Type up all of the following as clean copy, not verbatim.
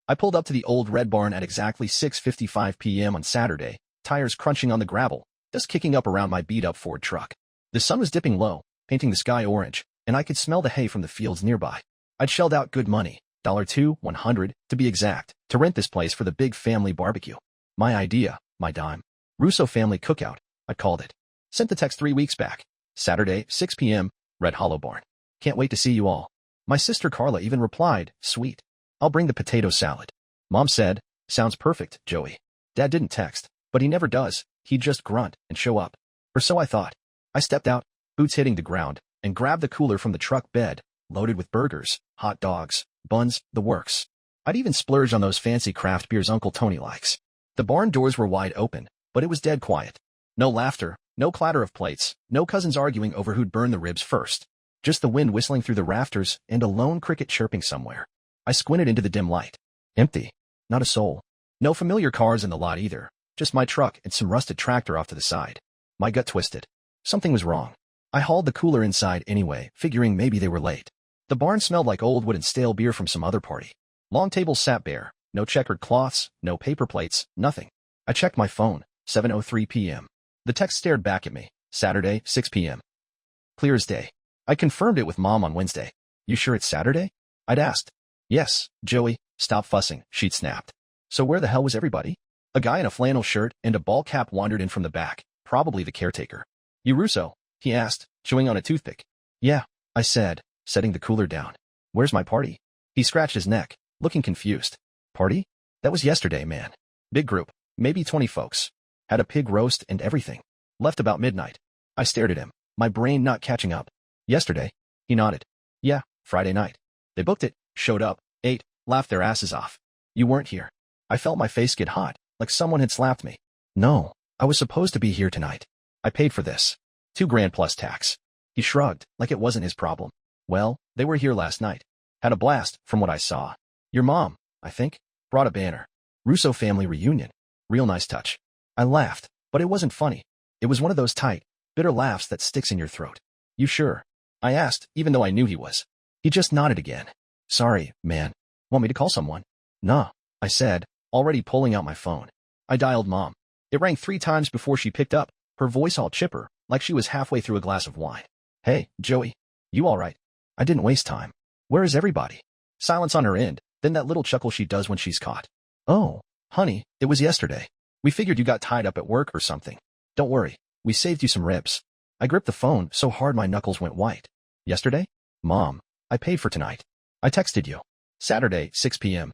I pulled up to the old Red Barn at exactly 6:55 p.m. on Saturday, tires crunching on the gravel, dust kicking up around my beat-up Ford truck. The sun was dipping low, painting the sky orange, and I could smell the hay from the fields nearby. I'd shelled out good money, $100 to be exact, to rent this place for the big family barbecue. My idea, my dime. Russo family cookout, I called it. Sent the text 3 weeks back. Saturday, 6 p.m., Red Hollow Barn. Can't wait to see you all. My sister Carla even replied, sweet. I'll bring the potato salad. Mom said, sounds perfect, Joey. Dad didn't text, but he never does. He'd just grunt and show up. Or so I thought. I stepped out, boots hitting the ground, and grabbed the cooler from the truck bed, loaded with burgers, hot dogs, buns, the works. I'd even splurge on those fancy craft beers Uncle Tony likes. The barn doors were wide open, but it was dead quiet. No laughter, no clatter of plates, no cousins arguing over who'd burn the ribs first. Just the wind whistling through the rafters and a lone cricket chirping somewhere. I squinted into the dim light. Empty. Not a soul. No familiar cars in the lot either. Just my truck and some rusted tractor off to the side. My gut twisted. Something was wrong. I hauled the cooler inside anyway, figuring maybe they were late. The barn smelled like old wood and stale beer from some other party. Long tables sat bare. No checkered cloths, no paper plates, nothing. I checked my phone. 7:03 p.m. The text stared back at me. Saturday, 6 p.m. Clear as day. I confirmed it with Mom on Wednesday. You sure it's Saturday? I'd asked. Yes, Joey, stop fussing, she'd snapped. So where the hell was everybody? A guy in a flannel shirt and a ball cap wandered in from the back, probably the caretaker. You Russo? He asked, chewing on a toothpick. Yeah, I said, setting the cooler down. Where's my party? He scratched his neck, looking confused. Party? That was yesterday, man. Big group, maybe 20 folks. Had a pig roast and everything. Left about midnight. I stared at him, my brain not catching up. Yesterday? He nodded. Yeah, Friday night. They booked it, showed up, ate, laughed their asses off. You weren't here. I felt my face get hot, like someone had slapped me. No, I was supposed to be here tonight. I paid for this. $2,000 plus tax. He shrugged, like it wasn't his problem. Well, they were here last night. Had a blast, from what I saw. Your mom, I think, brought a banner. Russo family reunion. Real nice touch. I laughed, but it wasn't funny. It was one of those tight, bitter laughs that sticks in your throat. You sure? I asked, even though I knew he was. He just nodded again. Sorry, man. Want me to call someone? Nah, I said, already pulling out my phone. I dialed Mom. It rang 3 times before she picked up, her voice all chipper, like she was halfway through a glass of wine. Hey, Joey. You all right? I didn't waste time. Where is everybody? Silence on her end, then that little chuckle she does when she's caught. Oh, honey, it was yesterday. We figured you got tied up at work or something. Don't worry, we saved you some ribs. I gripped the phone so hard my knuckles went white. Yesterday? Mom, I paid for tonight. I texted you. Saturday, 6 p.m.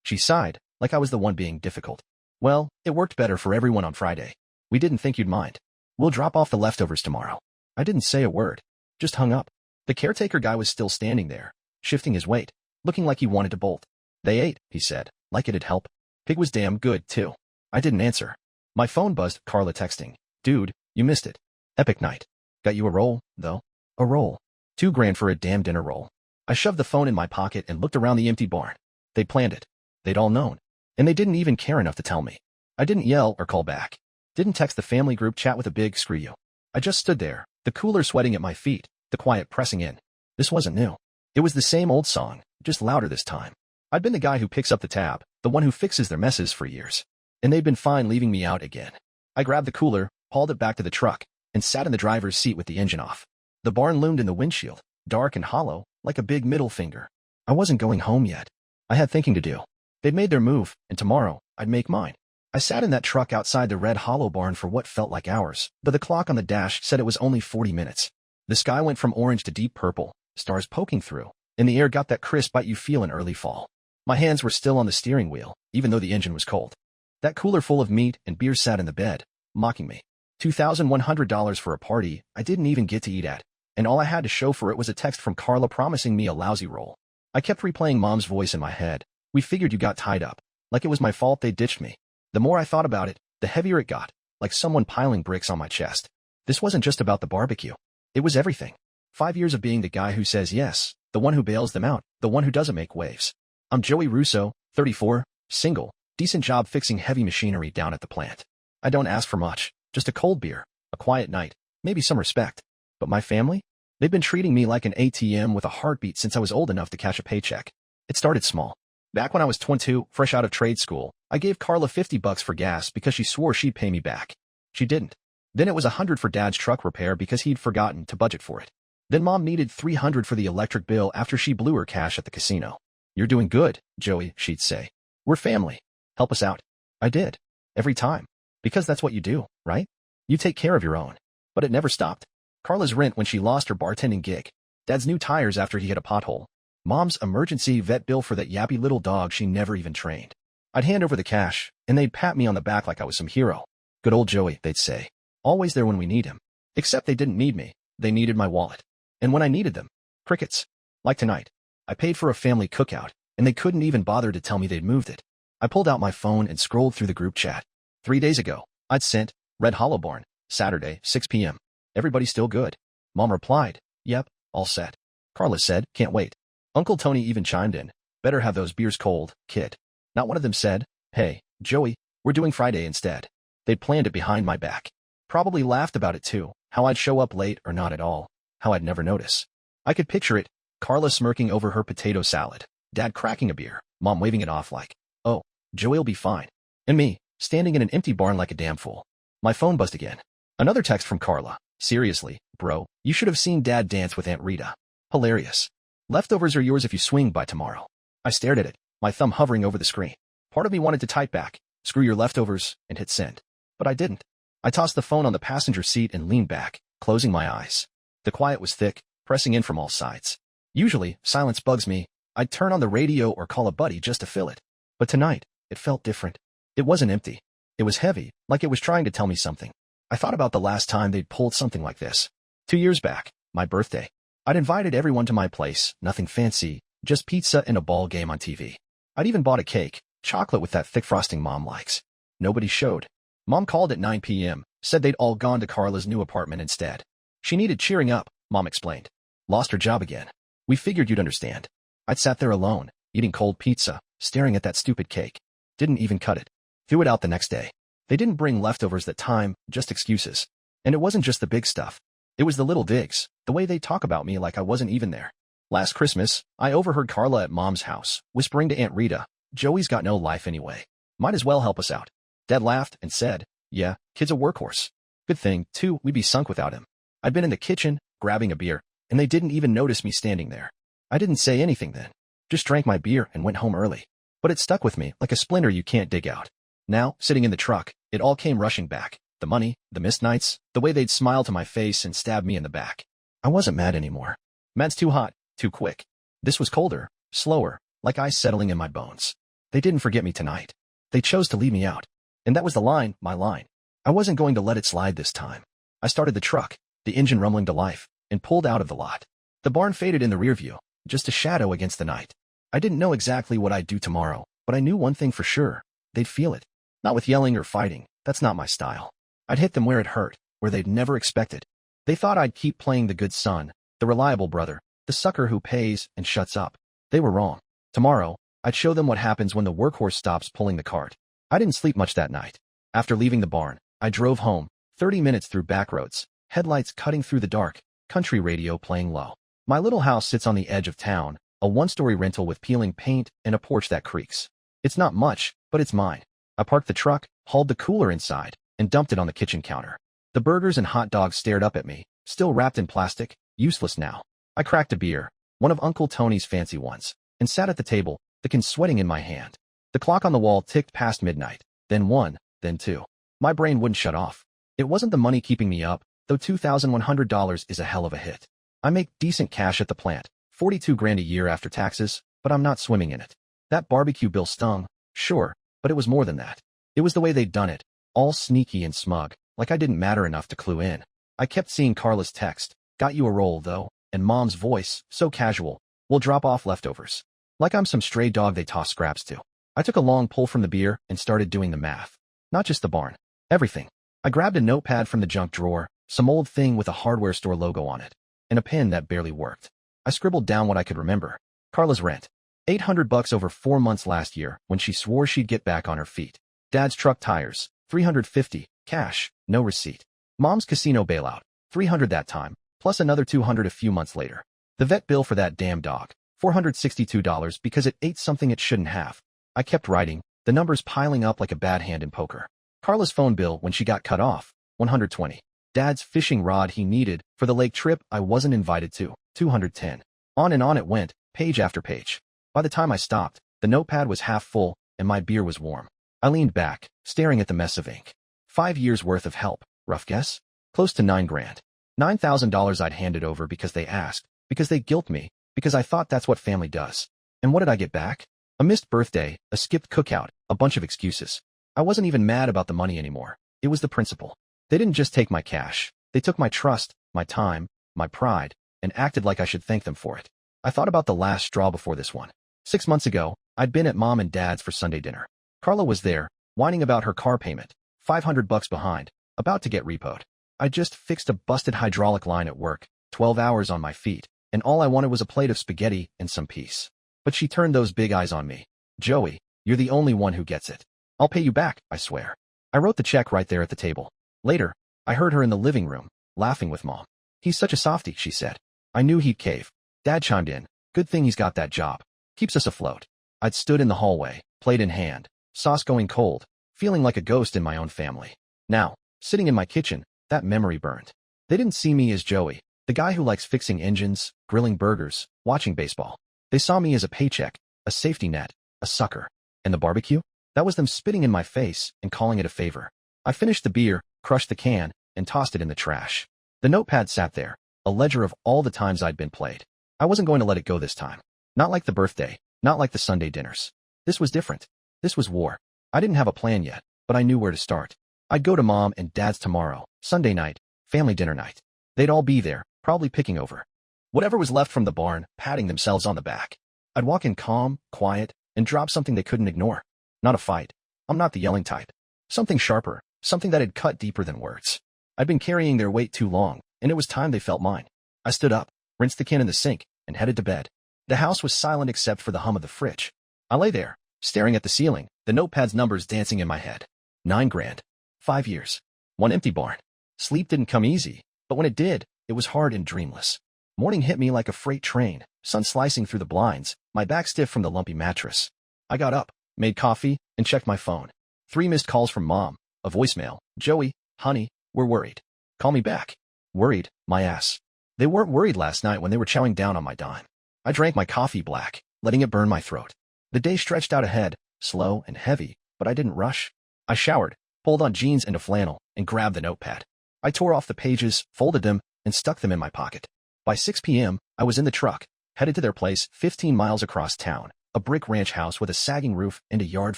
She sighed, like I was the one being difficult. Well, it worked better for everyone on Friday. We didn't think you'd mind. We'll drop off the leftovers tomorrow. I didn't say a word. Just hung up. The caretaker guy was still standing there, shifting his weight, looking like he wanted to bolt. They ate, he said, like it'd help. Pig was damn good, too. I didn't answer. My phone buzzed, Carla texting. Dude, you missed it. Epic night. Got you a roll, though. A roll. $2,000 for a damn dinner roll. I shoved the phone in my pocket and looked around the empty barn. They'd planned it. They'd all known. And they didn't even care enough to tell me. I didn't yell or call back. Didn't text the family group chat with a big screw you. I just stood there, the cooler sweating at my feet, the quiet pressing in. This wasn't new. It was the same old song, just louder this time. I'd been the guy who picks up the tab, the one who fixes their messes for years. And they'd been fine leaving me out again. I grabbed the cooler, hauled it back to the truck, and sat in the driver's seat with the engine off. The barn loomed in the windshield, dark and hollow, like a big middle finger. I wasn't going home yet. I had thinking to do. They'd made their move, and tomorrow, I'd make mine. I sat in that truck outside the Red Hollow Barn for what felt like hours, but the clock on the dash said it was only 40 minutes. The sky went from orange to deep purple, stars poking through, and the air got that crisp bite you feel in early fall. My hands were still on the steering wheel, even though the engine was cold. That cooler full of meat and beer sat in the bed, mocking me. $2,100 for a party I didn't even get to eat at, and all I had to show for it was a text from Carla promising me a lousy roll. I kept replaying Mom's voice in my head. We figured you got tied up, like it was my fault they ditched me. The more I thought about it, the heavier it got, like someone piling bricks on my chest. This wasn't just about the barbecue. It was everything. 5 years of being the guy who says yes, the one who bails them out, the one who doesn't make waves. I'm Joey Russo, 34, single, decent job fixing heavy machinery down at the plant. I don't ask for much, just a cold beer, a quiet night, maybe some respect. But my family? They've been treating me like an ATM with a heartbeat since I was old enough to cash a paycheck. It started small. Back when I was 22, fresh out of trade school, I gave Carla $50 for gas because she swore she'd pay me back. She didn't. Then it was $100 for Dad's truck repair because he'd forgotten to budget for it. Then Mom needed $300 for the electric bill after she blew her cash at the casino. "You're doing good, Joey," she'd say. "We're family. Help us out." I did. Every time. Because that's what you do, right? You take care of your own. But it never stopped. Carla's rent when she lost her bartending gig. Dad's new tires after he hit a pothole. Mom's emergency vet bill for that yappy little dog she never even trained. I'd hand over the cash, and they'd pat me on the back like I was some hero. "Good old Joey," they'd say. "Always there when we need him." Except they didn't need me. They needed my wallet. And when I needed them, crickets. Like tonight. I paid for a family cookout, and they couldn't even bother to tell me they'd moved it. I pulled out my phone and scrolled through the group chat. 3 days ago, I'd sent, "Red Hollow Barn, Saturday, 6 p.m. Everybody still good?" Mom replied, "Yep, all set." Carla said, "Can't wait." Uncle Tony even chimed in, "Better have those beers cold, kid." Not one of them said, "Hey, Joey, we're doing Friday instead." They'd planned it behind my back. Probably laughed about it too, how I'd show up late or not at all, how I'd never notice. I could picture it, Carla smirking over her potato salad, Dad cracking a beer, Mom waving it off like, "Oh, Joey'll be fine." And me, standing in an empty barn like a damn fool. My phone buzzed again. Another text from Carla. "Seriously, bro, you should have seen Dad dance with Aunt Rita. Hilarious. Leftovers are yours if you swing by tomorrow." I stared at it, my thumb hovering over the screen. Part of me wanted to type back, "Screw your leftovers," and hit send. But I didn't. I tossed the phone on the passenger seat and leaned back, closing my eyes. The quiet was thick, pressing in from all sides. Usually, silence bugs me. I'd turn on the radio or call a buddy just to fill it. But tonight, it felt different. It wasn't empty. It was heavy, like it was trying to tell me something. I thought about the last time they'd pulled something like this. 2 years back, my birthday. I'd invited everyone to my place, nothing fancy, just pizza and a ball game on TV. I'd even bought a cake, chocolate with that thick frosting Mom likes. Nobody showed. Mom called at 9 p.m., said they'd all gone to Carla's new apartment instead. She needed cheering up, Mom explained. Lost her job again. "We figured you'd understand." I'd sat there alone, eating cold pizza, staring at that stupid cake. Didn't even cut it. Threw it out the next day. They didn't bring leftovers that time, just excuses. And it wasn't just the big stuff. It was the little digs, the way they talk about me like I wasn't even there. Last Christmas, I overheard Carla at Mom's house, whispering to Aunt Rita, "Joey's got no life anyway. Might as well help us out." Dad laughed and said, "Yeah, kid's a workhorse." Good thing, too, we'd be sunk without him. I'd been in the kitchen, grabbing a beer, and they didn't even notice me standing there. I didn't say anything then. Just drank my beer and went home early. But it stuck with me like a splinter you can't dig out. Now, sitting in the truck, it all came rushing back. The money, the missed nights, the way they'd smile to my face and stab me in the back. I wasn't mad anymore. Mad's too hot, too quick. This was colder, slower, like ice settling in my bones. They didn't forget me tonight. They chose to leave me out. And that was the line, my line. I wasn't going to let it slide this time. I started the truck, the engine rumbling to life, and pulled out of the lot. The barn faded in the rear view, just a shadow against the night. I didn't know exactly what I'd do tomorrow, but I knew one thing for sure. They'd feel it. Not with yelling or fighting. That's not my style. I'd hit them where it hurt, where they'd never expected. They thought I'd keep playing the good son, the reliable brother, the sucker who pays and shuts up. They were wrong. Tomorrow, I'd show them what happens when the workhorse stops pulling the cart. I didn't sleep much that night. After leaving the barn, I drove home, 30 minutes through back roads, headlights cutting through the dark, country radio playing low. My little house sits on the edge of town, a one-story rental with peeling paint and a porch that creaks. It's not much, but it's mine. I parked the truck, hauled the cooler inside, and dumped it on the kitchen counter. The burgers and hot dogs stared up at me, still wrapped in plastic, useless now. I cracked a beer, one of Uncle Tony's fancy ones, and sat at the table, the can sweating in my hand. The clock on the wall ticked past midnight, then 1, then 2. My brain wouldn't shut off. It wasn't the money keeping me up, though $2,100 is a hell of a hit. I make decent cash at the plant, 42 grand a year after taxes, but I'm not swimming in it. That barbecue bill stung, sure, but it was more than that. It was the way they'd done it, all sneaky and smug, like I didn't matter enough to clue in. I kept seeing Carla's text, "Got you a roll, though," and Mom's voice, so casual, "We'll drop off leftovers." Like I'm some stray dog they toss scraps to. I took a long pull from the beer and started doing the math. Not just the barn. Everything. I grabbed a notepad from the junk drawer, some old thing with a hardware store logo on it, and a pen that barely worked. I scribbled down what I could remember. Carla's rent. $800 over 4 months last year when she swore she'd get back on her feet. Dad's truck tires. $350. Cash. No receipt. Mom's casino bailout. $300 that time, plus another $200 a few months later. The vet bill for that damn dog. $462 because it ate something it shouldn't have. I kept writing, the numbers piling up like a bad hand in poker. Carla's phone bill when she got cut off, $120. Dad's fishing rod he needed for the lake trip I wasn't invited to, $210. On and on it went, page after page. By the time I stopped, the notepad was half full and my beer was warm. I leaned back, staring at the mess of ink. 5 years worth of help, rough guess? Close to $9,000. $9,000 I'd handed over because they asked, because they guilt me, because I thought that's what family does. And what did I get back? A missed birthday, a skipped cookout, a bunch of excuses. I wasn't even mad about the money anymore. It was the principle. They didn't just take my cash. They took my trust, my time, my pride, and acted like I should thank them for it. I thought about the last straw before this one. 6 months ago, I'd been at Mom and Dad's for Sunday dinner. Carla was there, whining about her car payment, $500 behind, about to get repoed. I just fixed a busted hydraulic line at work, 12 hours on my feet, and all I wanted was a plate of spaghetti and some peace. But she turned those big eyes on me. Joey, you're the only one who gets it. I'll pay you back, I swear. I wrote the check right there at the table. Later, I heard her in the living room, laughing with Mom. He's such a softie, she said. I knew he'd cave. Dad chimed in. Good thing he's got that job. Keeps us afloat. I'd stood in the hallway, plate in hand, sauce going cold, feeling like a ghost in my own family. Now, sitting in my kitchen, that memory burned. They didn't see me as Joey, the guy who likes fixing engines, grilling burgers, watching baseball. They saw me as a paycheck, a safety net, a sucker. And the barbecue? That was them spitting in my face and calling it a favor. I finished the beer, crushed the can, and tossed it in the trash. The notepad sat there, a ledger of all the times I'd been played. I wasn't going to let it go this time. Not like the birthday, not like the Sunday dinners. This was different. This was war. I didn't have a plan yet, but I knew where to start. I'd go to Mom and Dad's tomorrow, Sunday night, family dinner night. They'd all be there, probably picking over whatever was left from the barn, patting themselves on the back. I'd walk in calm, quiet, and drop something they couldn't ignore. Not a fight. I'm not the yelling type. Something sharper, something that had cut deeper than words. I'd been carrying their weight too long, and it was time they felt mine. I stood up, rinsed the can in the sink, and headed to bed. The house was silent except for the hum of the fridge. I lay there, staring at the ceiling, the notepad's numbers dancing in my head. $9,000. 5 years. One empty barn. Sleep didn't come easy, but when it did, it was hard and dreamless. Morning hit me like a freight train, sun slicing through the blinds, my back stiff from the lumpy mattress. I got up, made coffee, and checked my phone. 3 missed calls from Mom, a voicemail. Joey, honey, we're worried. Call me back. Worried, my ass. They weren't worried last night when they were chowing down on my dime. I drank my coffee black, letting it burn my throat. The day stretched out ahead, slow and heavy, but I didn't rush. I showered, pulled on jeans and a flannel, and grabbed the notepad. I tore off the pages, folded them, and stuck them in my pocket. By 6 p.m., I was in the truck, headed to their place 15 miles across town, a brick ranch house with a sagging roof and a yard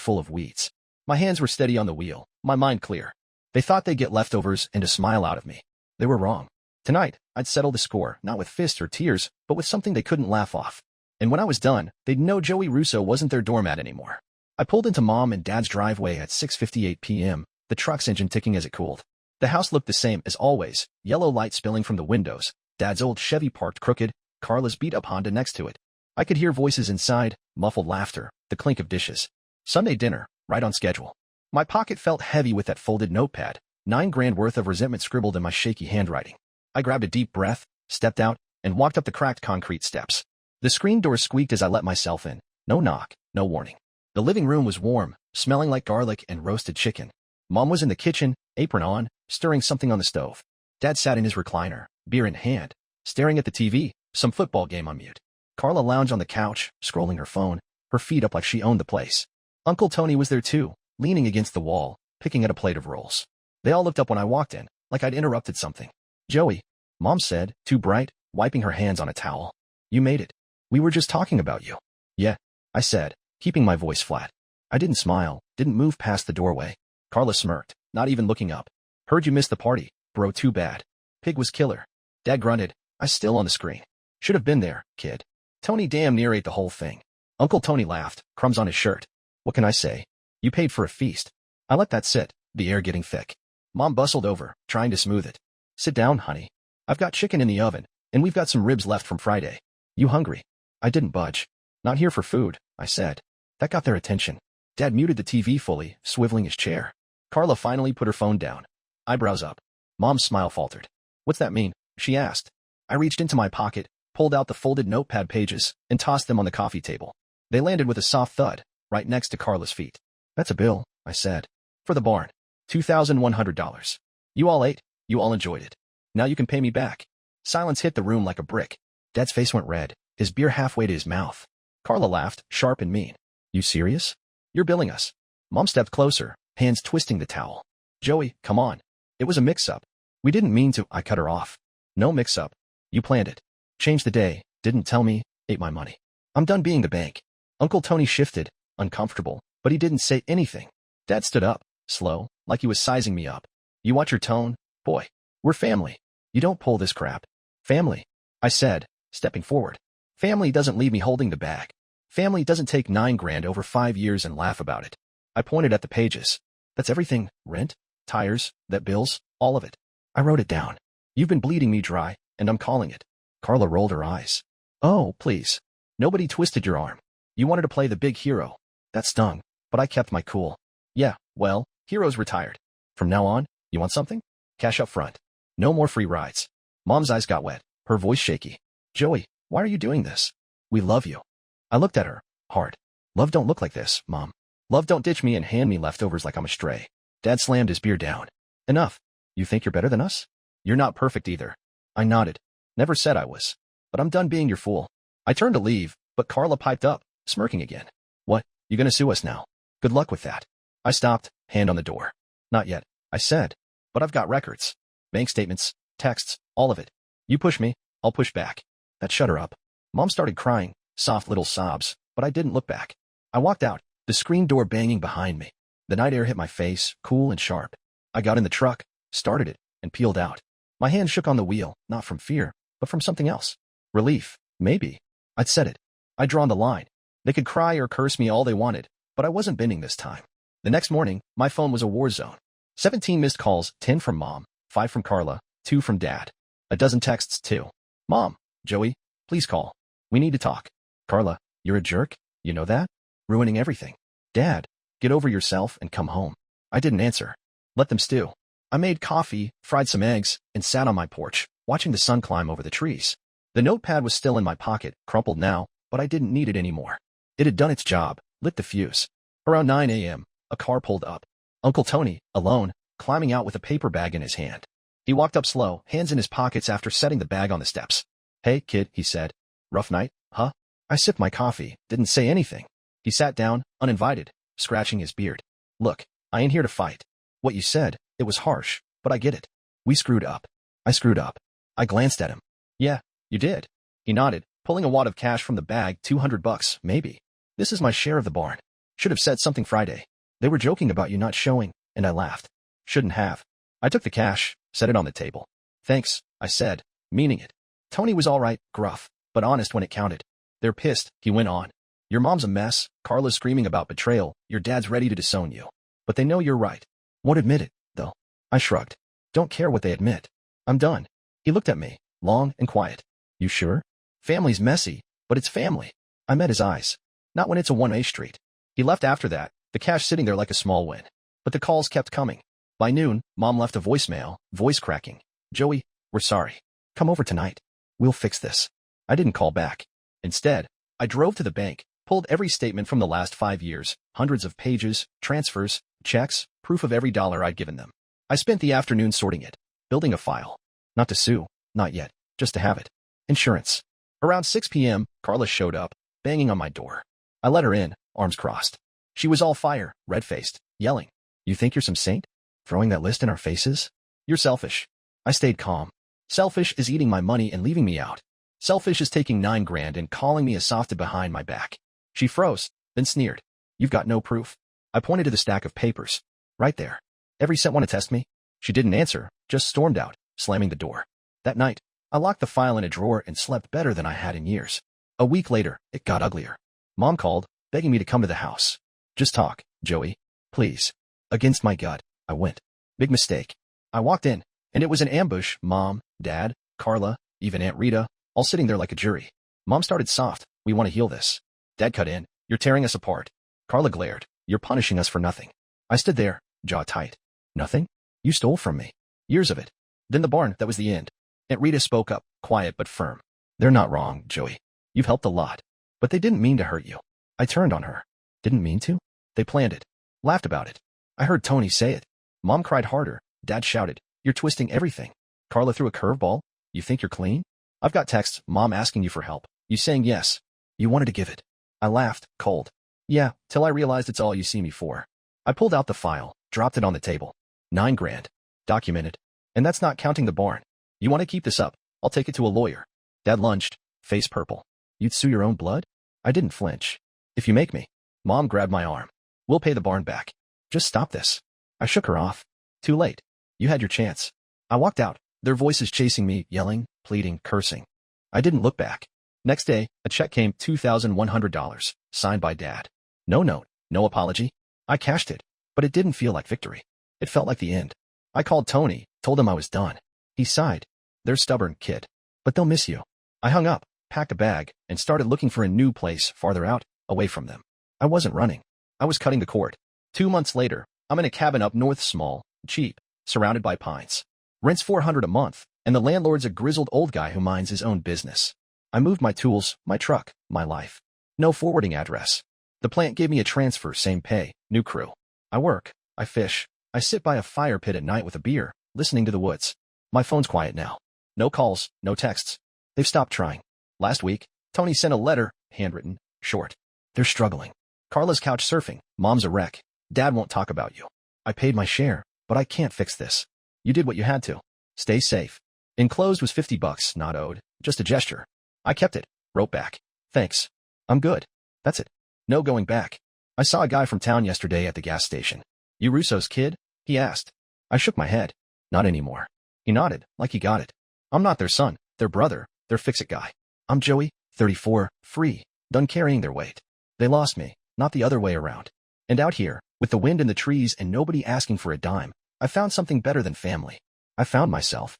full of weeds. My hands were steady on the wheel, my mind clear. They thought they'd get leftovers and a smile out of me. They were wrong. Tonight, I'd settle the score, not with fists or tears, but with something they couldn't laugh off. And when I was done, they'd know Joey Russo wasn't their doormat anymore. I pulled into Mom and Dad's driveway at 6:58 p.m., the truck's engine ticking as it cooled. The house looked the same as always, yellow light spilling from the windows, Dad's old Chevy parked crooked, Carla's beat-up Honda next to it. I could hear voices inside, muffled laughter, the clink of dishes. Sunday dinner, right on schedule. My pocket felt heavy with that folded notepad, $9,000 worth of resentment scribbled in my shaky handwriting. I grabbed a deep breath, stepped out, and walked up the cracked concrete steps. The screen door squeaked as I let myself in. No knock, no warning. The living room was warm, smelling like garlic and roasted chicken. Mom was in the kitchen, apron on, stirring something on the stove. Dad sat in his recliner, beer in hand, staring at the TV, some football game on mute. Carla lounged on the couch, scrolling her phone, her feet up like she owned the place. Uncle Tony was there too, leaning against the wall, picking at a plate of rolls. They all looked up when I walked in, like I'd interrupted something. Joey, Mom said, too bright, wiping her hands on a towel. You made it. We were just talking about you. Yeah, I said, keeping my voice flat. I didn't smile, didn't move past the doorway. Carla smirked, not even looking up. Heard you missed the party, bro, too bad. Pig was killer. Dad grunted, I still on the screen. Should have been there, kid. Tony damn near ate the whole thing. Uncle Tony laughed, crumbs on his shirt. What can I say? You paid for a feast. I let that sit, the air getting thick. Mom bustled over, trying to smooth it. Sit down, honey. I've got chicken in the oven, and we've got some ribs left from Friday. You hungry? I didn't budge. Not here for food, I said. That got their attention. Dad muted the TV fully, swiveling his chair. Carla finally put her phone down. Eyebrows up. Mom's smile faltered. What's that mean? She asked. I reached into my pocket, pulled out the folded notepad pages, and tossed them on the coffee table. They landed with a soft thud, right next to Carla's feet. "That's a bill," I said. "For the barn. $2,100. You all ate, you all enjoyed it. Now you can pay me back." Silence hit the room like a brick. Dad's face went red, his beer halfway to his mouth. Carla laughed, sharp and mean. "You serious? You're billing us." Mom stepped closer, hands twisting the towel. "Joey, come on. It was a mix-up. We didn't mean to." I cut her off. "No mix-up. You planned it. Changed the day, didn't tell me, ate my money. I'm done being the bank." Uncle Tony shifted, uncomfortable, but he didn't say anything. Dad stood up, slow, like he was sizing me up. "You watch your tone, boy. We're family. You don't pull this crap." "Family," I said, stepping forward. "Family doesn't leave me holding the bag. Family doesn't take 9 grand over 5 years and laugh about it." I pointed at the pages. "That's everything, rent, tires, that bills, all of it." I wrote it down. "You've been bleeding me dry, and I'm calling it." Carla rolled her eyes. "Oh, please. Nobody twisted your arm. You wanted to play the big hero." That stung, but I kept my cool. "Yeah, well, hero's retired. From now on, you want something? Cash up front. No more free rides." Mom's eyes got wet, her voice shaky. "Joey, why are you doing this? We love you." I looked at her, hard. "Love don't look like this, Mom. Love don't ditch me and hand me leftovers like I'm a stray." Dad slammed his beer down. "Enough. You think you're better than us? You're not perfect either." I nodded. "Never said I was. But I'm done being your fool." I turned to leave, but Carla piped up, smirking again. "What, you gonna sue us now? Good luck with that." I stopped, hand on the door. "Not yet," I said. "But I've got records. Bank statements, texts, all of it. You push me, I'll push back." That shut her up. Mom started crying, soft little sobs, but I didn't look back. I walked out, the screen door banging behind me. The night air hit my face, cool and sharp. I got in the truck, started it, and peeled out. My hand shook on the wheel, not from fear, but from something else. Relief, maybe. I'd said it. I'd drawn the line. They could cry or curse me all they wanted, but I wasn't bending this time. The next morning, my phone was a war zone. 17 missed calls, 10 from Mom, 5 from Carla, 2 from Dad. A dozen texts, too. "Mom, Joey, please call. We need to talk." "Carla, you're a jerk, you know that? Ruining everything." "Dad, get over yourself and come home." I didn't answer. Let them stew. I made coffee, fried some eggs, and sat on my porch, watching the sun climb over the trees. The notepad was still in my pocket, crumpled now, but I didn't need it anymore. It had done its job, lit the fuse. Around 9 a.m., a car pulled up. Uncle Tony, alone, climbing out with a paper bag in his hand. He walked up slow, hands in his pockets after setting the bag on the steps. "Hey, kid," he said. "Rough night, huh?" I sipped my coffee, didn't say anything. He sat down, uninvited, scratching his beard. "Look, I ain't here to fight. What you said, it was harsh, but I get it. We screwed up. I screwed up." I glanced at him. "Yeah, you did." He nodded, pulling a wad of cash from the bag. $200, maybe. "This is my share of the barn. Should have said something Friday. They were joking about you not showing, and I laughed. Shouldn't have." I took the cash, set it on the table. "Thanks," I said, meaning it. Tony was all right, gruff, but honest when it counted. "They're pissed," he went on. "Your mom's a mess, Carla's screaming about betrayal, your dad's ready to disown you. But they know you're right. Won't admit it, though." I shrugged. "Don't care what they admit. I'm done." He looked at me, long and quiet. "You sure? Family's messy, but it's family." I met his eyes. "Not when it's a one-way street." He left after that, the cash sitting there like a small win. But the calls kept coming. By noon, Mom left a voicemail, voice cracking. "Joey, we're sorry. Come over tonight. We'll fix this." I didn't call back. Instead, I drove to the bank, pulled every statement from the last 5 years, hundreds of pages, transfers, checks, proof of every dollar I'd given them. I spent the afternoon sorting it, building a file. Not to sue, not yet, just to have it. Insurance. Around 6 p.m., Carla showed up, banging on my door. I let her in, arms crossed. She was all fire, red-faced, yelling. "You think you're some saint? Throwing that list in our faces? You're selfish." I stayed calm. Selfish is eating my money and leaving me out. Selfish is taking 9 grand and calling me a softy behind my back. She froze, then sneered. "You've got no proof." I pointed to the stack of papers. "Right there. Every cent want to test me?" She didn't answer, just stormed out, slamming the door. That night, I locked the file in a drawer and slept better than I had in years. A week later, it got uglier. Mom called, begging me to come to the house. "Just talk, Joey. Please." Against my gut, I went. Big mistake. I walked in, and it was an ambush. Mom, Dad, Carla, even Aunt Rita, all sitting there like a jury. Mom started soft. "We want to heal this." Dad cut in. "You're tearing us apart." Carla glared. "You're punishing us for nothing." I stood there, jaw tight. "Nothing? You stole from me. Years of it." Then the barn, that was the end. Aunt Rita spoke up, quiet but firm. They're not wrong, Joey. You've helped a lot. But they didn't mean to hurt you. I turned on her. Didn't mean to? They planned it. Laughed about it. I heard Tony say it. Mom cried harder. Dad shouted, "You're twisting everything." Carla threw a curveball. "You think you're clean?" I've got texts, Mom asking you for help. You saying yes. You wanted to give it. I laughed, cold. Yeah, till I realized it's all you see me for. I pulled out the file, dropped it on the table. 9 grand. Documented. And that's not counting the barn. You want to keep this up? I'll take it to a lawyer. Dad lunged, face purple. You'd sue your own blood? I didn't flinch. If you make me. Mom grabbed my arm. We'll pay the barn back. Just stop this. I shook her off. Too late. You had your chance. I walked out, their voices chasing me, yelling, pleading, cursing. I didn't look back. Next day, a check came, $2,100, signed by Dad. No note, no apology. I cashed it, but it didn't feel like victory. It felt like the end. I called Tony, told him I was done. He sighed. They're stubborn, kid. But they'll miss you. I hung up, packed a bag, and started looking for a new place farther out, away from them. I wasn't running. I was cutting the cord. 2 months later, I'm in a cabin up north, small, cheap, surrounded by pines. Rent's $400 a month, and the landlord's a grizzled old guy who minds his own business. I moved my tools, my truck, my life. No forwarding address. The plant gave me a transfer, same pay, new crew. I work, I fish, I sit by a fire pit at night with a beer, listening to the woods. My phone's quiet now. No calls, no texts. They've stopped trying. Last week, Tony sent a letter, handwritten, short. They're struggling. Carla's couch surfing, Mom's a wreck. Dad won't talk about you. I paid my share, but I can't fix this. You did what you had to. Stay safe. Enclosed was $50, not owed, just a gesture. I kept it, wrote back. Thanks. I'm good. That's it. No going back. I saw a guy from town yesterday at the gas station. You Russo's kid? He asked. I shook my head. Not anymore. He nodded, like he got it. I'm not their son, their brother, their fix-it guy. I'm Joey, 34, free, done carrying their weight. They lost me, not the other way around. And out here, with the wind in the trees and nobody asking for a dime, I found something better than family. I found myself.